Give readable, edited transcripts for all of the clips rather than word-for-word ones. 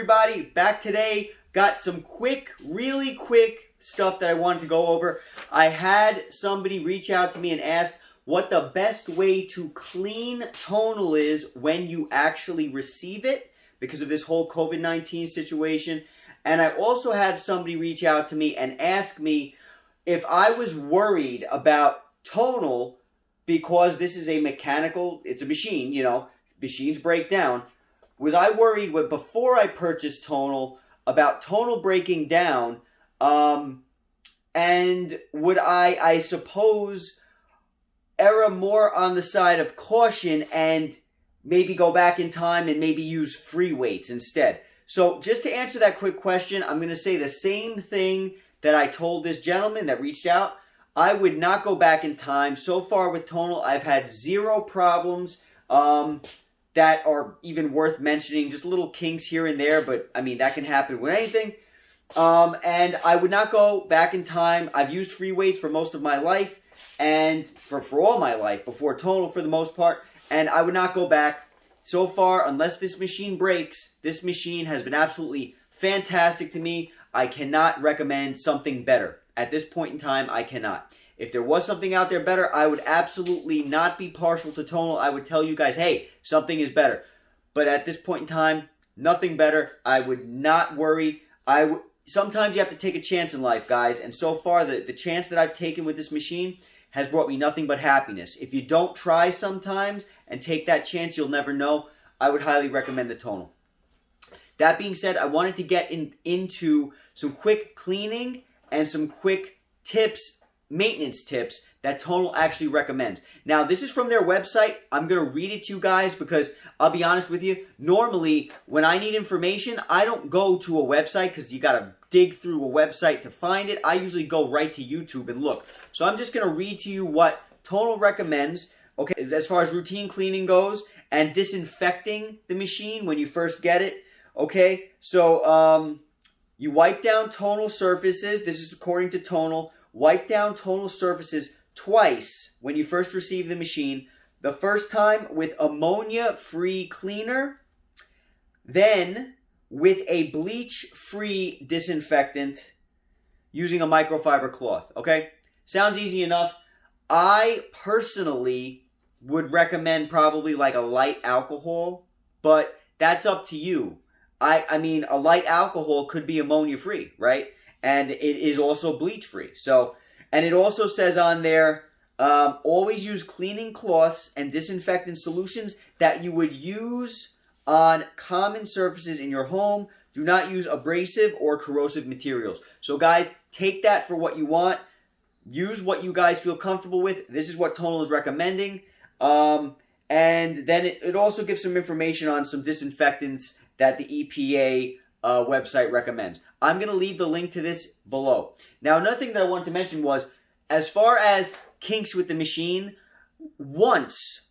everybody? Back today. Got some really quick stuff that I wanted to go over. I had somebody reach out to me and ask what the best way to clean Tonal is when you actually receive it because of this whole COVID-19 situation. And I also had somebody reach out to me and ask me if I was worried about Tonal because this is a mechanical, it's a machine, you know, machines break down. Was I worried before I purchased Tonal about Tonal breaking down, and would I suppose, err more on the side of caution and maybe go back in time and maybe use free weights instead? So just to answer that quick question, I'm going to say the same thing that I told this gentleman that reached out. I would not go back in time. So far with Tonal, I've had zero problems that are even worth mentioning. Just little kinks here and there, but I mean, that can happen with anything. And I would not go back in time. I've used free weights for most of my life, and for all my life, before Tonal for the most part, and I would not go back. So far, unless this machine breaks, this machine has been absolutely fantastic to me. I cannot recommend something better. At this point in time, I cannot. If there was something out there better, I would absolutely not be partial to Tonal. I would tell you guys, hey, something is better. But at this point in time, nothing better. I would not worry. Sometimes you have to take a chance in life, guys. And so far, the chance that I've taken with this machine has brought me nothing but happiness. If you don't try sometimes and take that chance, you'll never know. I would highly recommend the Tonal. That being said, I wanted to get into some quick cleaning and some quick tips, maintenance tips that Tonal actually recommends. Now, this is from their website. I'm going to read it to you guys because I'll be honest with you. Normally, when I need information, I don't go to a website because you got to dig through a website to find it. I usually go right to YouTube and look. So I'm just going to read to you what Tonal recommends, okay, as far as routine cleaning goes and disinfecting the machine when you first get it. Okay, so you wipe down Tonal surfaces. This is according to Tonal. Wipe down Tonal surfaces twice when you first receive the machine. The first time with ammonia-free cleaner, then with a bleach-free disinfectant using a microfiber cloth. Okay, sounds easy enough. I personally would recommend probably like a light alcohol, but that's up to you. I mean, a light alcohol could be ammonia-free, right? And it is also bleach-free. So, and it also says on there, always use cleaning cloths and disinfectant solutions that you would use on common surfaces in your home. Do not use abrasive or corrosive materials. So, guys, take that for what you want. Use what you guys feel comfortable with. This is what Tonal is recommending. And then it also gives some information on some disinfectants that the EPA website recommends. I'm going to leave the link to this below. Now, another thing that I wanted to mention was, as far as kinks with the machine, once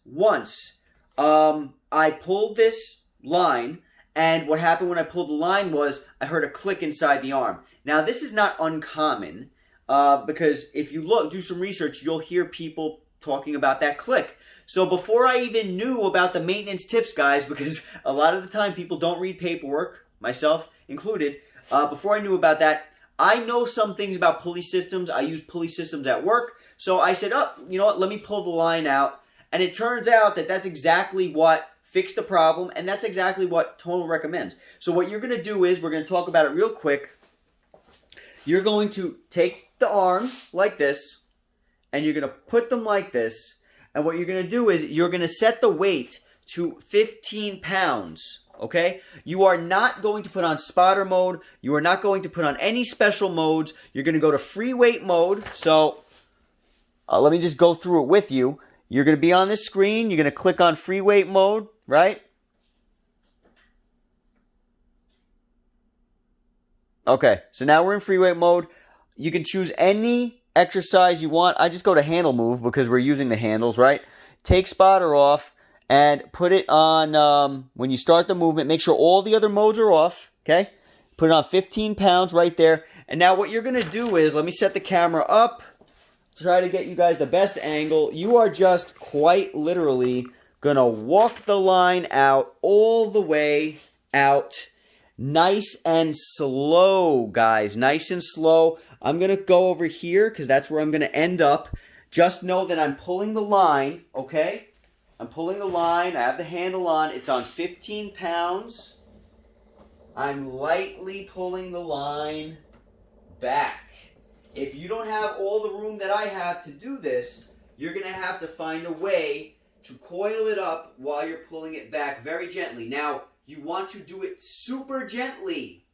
I pulled this line, and what happened when I pulled the line was I heard a click inside the arm. Now, this is not uncommon because if you do some research, you'll hear people talking about that click. So before I even knew about the maintenance tips, guys, because a lot of the time people don't read paperwork, myself included, before I knew about that, I know some things about pulley systems. I use pulley systems at work. So I said, oh, you know what, let me pull the line out. And it turns out that that's exactly what fixed the problem, and that's exactly what Tonal recommends. So what you're going to do is, we're going to talk about it real quick. You're going to take the arms like this, and you're going to put them like this. And what you're going to do is you're going to set the weight to 15 pounds, okay? You are not going to put on spotter mode. You are not going to put on any special modes. You're going to go to free weight mode. So let me just go through it with you. You're going to be on this screen. You're going to click on free weight mode, right? Okay, so now we're in free weight mode. You can choose any exercise you want. I just go to handle move because we're using the handles, right? Take spotter off and put it on, when you start the movement, make sure all the other modes are off, okay? Put it on 15 pounds right there. And now what you're going to do is, let me set the camera up, try to get you guys the best angle. You are just quite literally going to walk the line out all the way out. Nice and slow, guys. Nice and slow. I'm going to go over here because that's where I'm going to end up. Just know that I'm pulling the line, okay? I'm pulling the line. I have the handle on. It's on 15 pounds. I'm lightly pulling the line back. If you don't have all the room that I have to do this, you're going to have to find a way to coil it up while you're pulling it back very gently. Now, you want to do it super gently,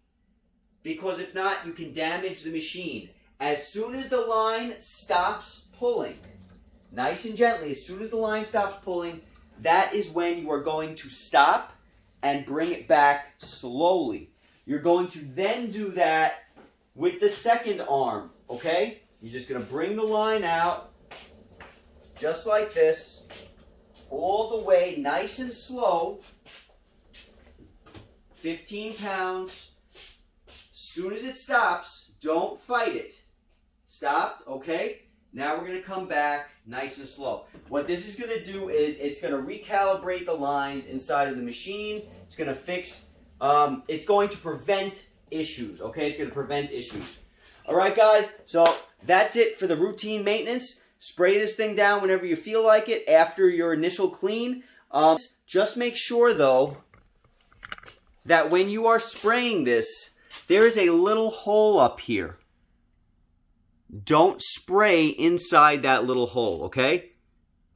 because if not, you can damage the machine. As soon as the line stops pulling, nice and gently, as soon as the line stops pulling, that is when you are going to stop and bring it back slowly. You're going to then do that with the second arm, okay? You're just going to bring the line out, just like this, all the way, nice and slow. 15 pounds. As soon as it stops, don't fight it. Stopped, okay? Now we're going to come back nice and slow. What this is going to do is it's going to recalibrate the lines inside of the machine. It's going to fix, it's going to prevent issues, okay? It's going to prevent issues. All right, guys, so that's it for the routine maintenance. Spray this thing down whenever you feel like it after your initial clean. Just make sure, though, that when you are spraying this, there is a little hole up here. Don't spray inside that little hole, okay?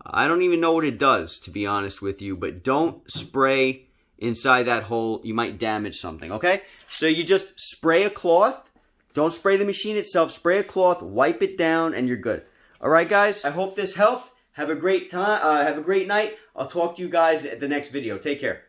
I don't even know what it does, to be honest with you, but don't spray inside that hole. You might damage something, okay? So you just spray a cloth. Don't spray the machine itself. Spray a cloth, wipe it down, and you're good. All right, guys, I hope this helped. Have a great time. Have a great night. I'll talk to you guys at the next video. Take care.